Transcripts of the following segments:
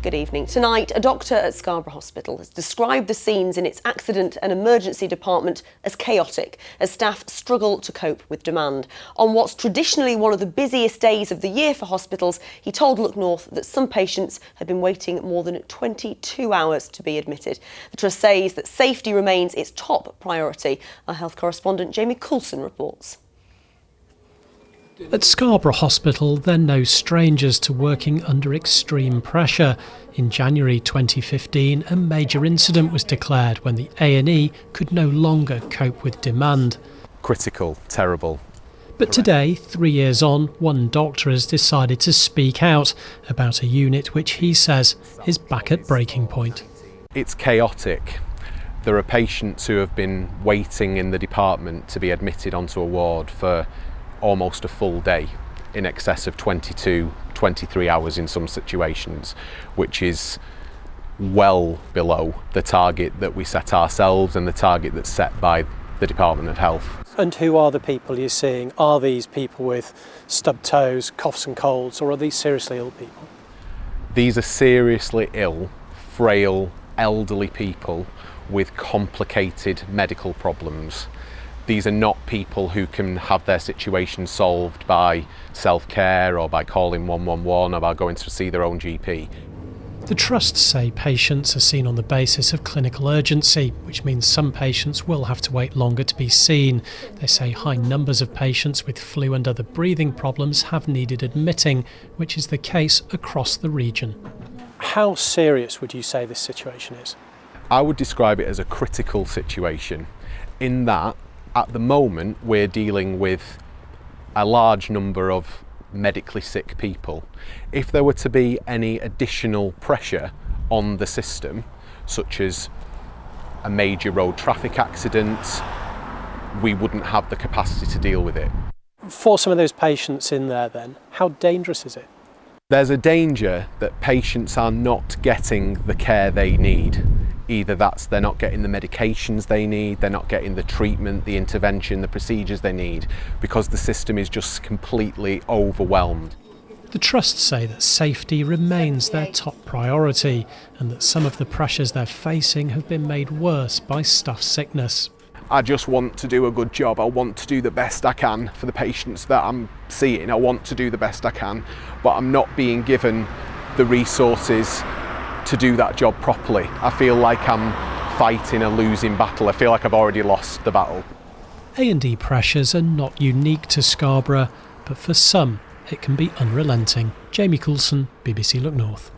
Good evening. Tonight, a doctor at Scarborough Hospital has described the scenes in its accident and emergency department as chaotic, as staff struggle to cope with demand. On what's traditionally one of the busiest days of the year for hospitals, he told Look North that some patients had been waiting more than 22 hours to be admitted. The Trust says that safety remains its top priority. Our health correspondent Jamie Coulson reports. At Scarborough Hospital, they're no strangers to working under extreme pressure. In January 2015, a major incident was declared when the A&E could no longer cope with demand. Critical, terrible. But today, 3 years on, one doctor has decided to speak out about a unit which he says is back at breaking point. It's chaotic. There are patients who have been waiting in the department to be admitted onto a ward for almost a full day, in excess of 22, 23 hours in some situations, which is well below the target that we set ourselves and the target that's set by the Department of Health. And who are the people you're seeing? Are these people with stubbed toes, coughs and colds, or are these seriously ill people? These are seriously ill, frail, elderly people with complicated medical problems. These are not people who can have their situation solved by self-care or by calling 111 or by going to see their own GP. The Trust say patients are seen on the basis of clinical urgency, which means some patients will have to wait longer to be seen. They say high numbers of patients with flu and other breathing problems have needed admitting, which is the case across the region. How serious would you say this situation is? I would describe it as a critical situation, in that at the moment we're dealing with a large number of medically sick people. If there were to be any additional pressure on the system, such as a major road traffic accident, we wouldn't have the capacity to deal with it. For some of those patients in there then, how dangerous is it? There's a danger that patients are not getting the care they need. Either that's they're not getting the medications they need, they're not getting the treatment, the intervention, the procedures they need, because the system is just completely overwhelmed. The Trust say that safety remains their top priority and that some of the pressures they're facing have been made worse by staff sickness. I just want to do a good job. I want to do the best I can for the patients that I'm seeing. I want to do the best I can, but I'm not being given the resources to do that job properly. I feel like I'm fighting a losing battle. I feel like I've already lost the battle. A&E pressures are not unique to Scarborough, but for some it can be unrelenting. Jamie Coulson, BBC Look North.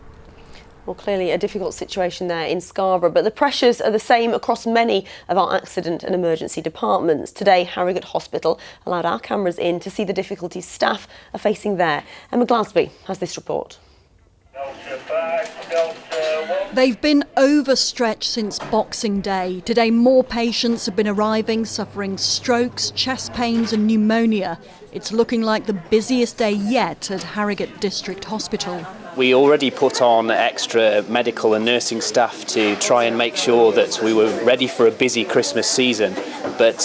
Well, clearly a difficult situation there in Scarborough, but the pressures are the same across many of our accident and emergency departments. Today, Harrogate Hospital allowed our cameras in to see the difficulties staff are facing there. Emma Glasby has this report. They've been overstretched since Boxing Day. Today, more patients have been arriving, suffering strokes, chest pains and pneumonia. It's looking like the busiest day yet at Harrogate District Hospital. We already put on extra medical and nursing staff to try and make sure that we were ready for a busy Christmas season, but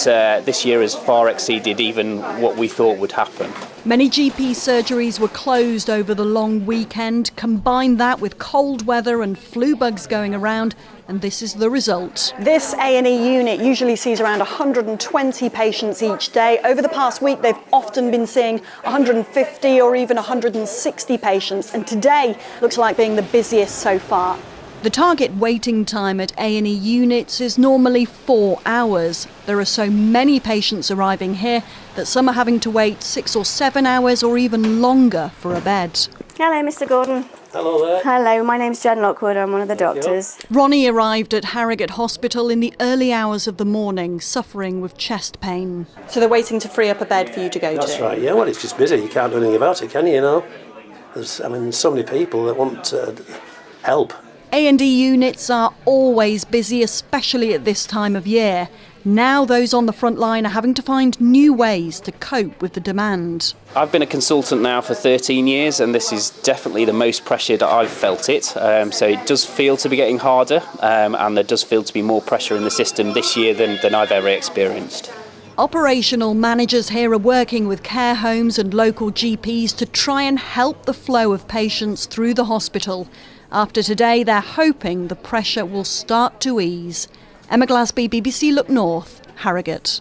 this year has far exceeded even what we thought would happen. Many GP surgeries were closed over the long weekend. Combine that with cold weather and flu bugs going around, and this is the result. This A&E unit usually sees around 120 patients each day. Over the past week, they've often been seeing 150 or even 160 patients, and today looks like being the busiest so far. The target waiting time at A&E units is normally 4 hours. There are so many patients arriving here that some are having to wait 6 or 7 hours or even longer for a bed. Hello, Mr. Gordon. Hello there. Hello, my name's Jen Lockwood. I'm one of the doctors. Ronnie arrived at Harrogate Hospital in the early hours of the morning, suffering with chest pain. So they're waiting to free up a bed for you to go to? That's right, yeah. Well, it's just busy. You can't do anything about it, can you, There's so many people that want help. A&E units are always busy, especially at this time of year. Now those on the front line are having to find new ways to cope with the demand. I've been a consultant now for 13 years and this is definitely the most pressured I've felt it. So it does feel to be getting harder and there does feel to be more pressure in the system this year than I've ever experienced. Operational managers here are working with care homes and local GPs to try and help the flow of patients through the hospital. After today, they're hoping the pressure will start to ease. Emma Glasby, BBC Look North, Harrogate.